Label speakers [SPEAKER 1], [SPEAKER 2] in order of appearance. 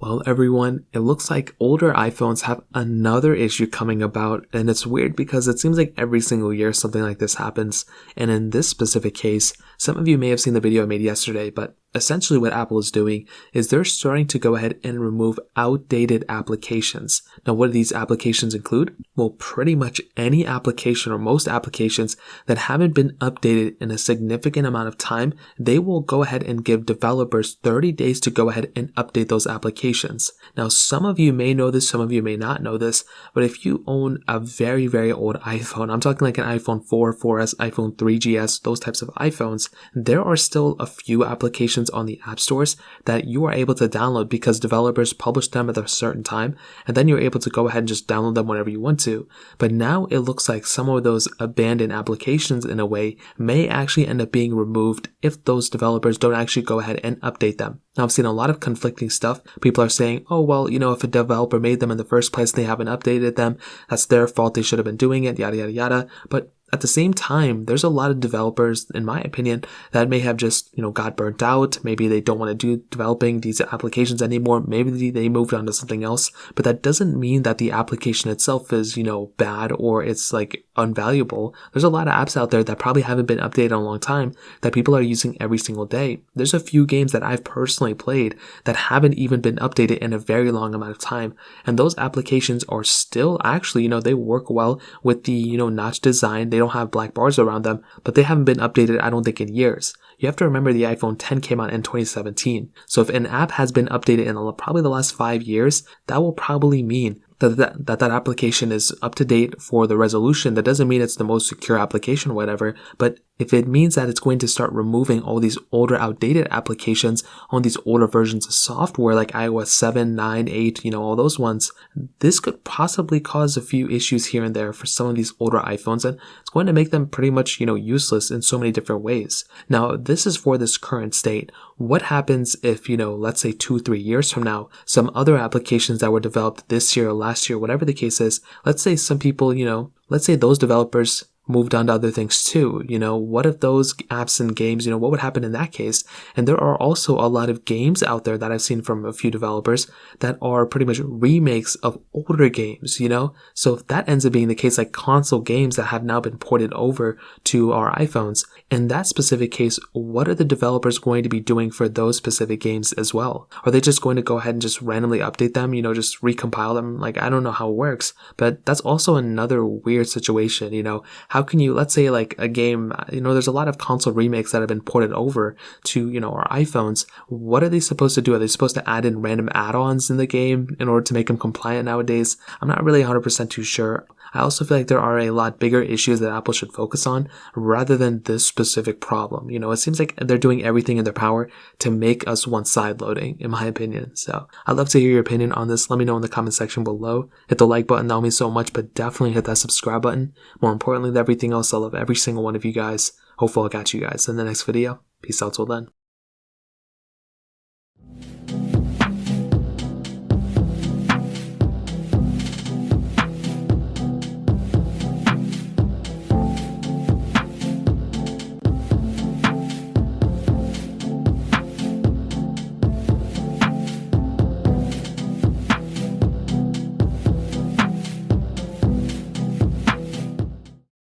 [SPEAKER 1] Well, everyone, it looks like older iPhones have another issue coming about, and it's weird because it seems like every single year something like this happens. And in this specific case, some of you may have seen the video I made yesterday, but essentially what Apple is doing is they're starting to go ahead and remove outdated applications. Now, what do these applications include? Well, pretty much any application or most applications that haven't been updated in a significant amount of time, they will go ahead and give developers 30 days to go ahead and update those applications. Now, some of you may know this, some of you may not know this, but if you own a very, very old iPhone, I'm talking like an iPhone 4, 4S, iPhone 3GS, those types of iPhones, there are still a few applications on the app stores that you are able to download because developers publish them at a certain time, and then you're able to go ahead and just download them whenever you want to. But now it looks like some of those abandoned applications in a way may actually end up being removed if those developers don't actually go ahead and update them. Now, I've seen a lot of conflicting stuff. People are saying, oh, well, if a developer made them in the first place, they haven't updated them, that's their fault, they should have been doing it, yada, yada, yada. But at the same time, there's a lot of developers, in my opinion, that may have just, got burnt out. Maybe they don't want to do developing these applications anymore. Maybe they moved on to something else. But that doesn't mean that the application itself is, bad or it's like unvaluable. There's a lot of apps out there that probably haven't been updated in a long time that people are using every single day. There's a few games that I've personally played that haven't even been updated in a very long amount of time. And those applications are still actually, they work well with the, notch design. They don't have black bars around them, but they haven't been updated, I don't think, in years. You have to remember the iPhone 10 came out in 2017. So if an app has been updated in probably the last 5 years, that will probably mean that application is up to date for the resolution. That doesn't mean it's the most secure application or whatever, but if it means that it's going to start removing all these older outdated applications on these older versions of software like iOS 7, 9, 8, all those ones, this could possibly cause a few issues here and there for some of these older iPhones, and it's going to make them pretty much, useless in so many different ways. Now, this is for this current state. What happens if, let's say 2-3 years from now, some other applications that were developed this year or last year, whatever the case is, let's say some people, let's say those developers moved on to other things too. What if those apps and games, what would happen in that case? And there are also a lot of games out there that I've seen from a few developers that are pretty much remakes of older games, So if that ends up being the case, like console games that have now been ported over to our iPhones, in that specific case, what are the developers going to be doing for those specific games as well? Are they just going to go ahead and just randomly update them, just recompile them? Like, I don't know how it works, but that's also another weird situation, How can you, let's say like a game, there's a lot of console remakes that have been ported over to, our iPhones. What are they supposed to do? Are they supposed to add in random add-ons in the game in order to make them compliant nowadays? I'm not really 100% too sure. I also feel like there are a lot bigger issues that Apple should focus on rather than this specific problem. It seems like they're doing everything in their power to make us want side loading, in my opinion. So I'd love to hear your opinion on this. Let me know in the comment section below. Hit the like button, that would mean so much, but definitely hit that subscribe button. More importantly than everything else, I love every single one of you guys. Hopefully I'll catch you guys in the next video. Peace out till then.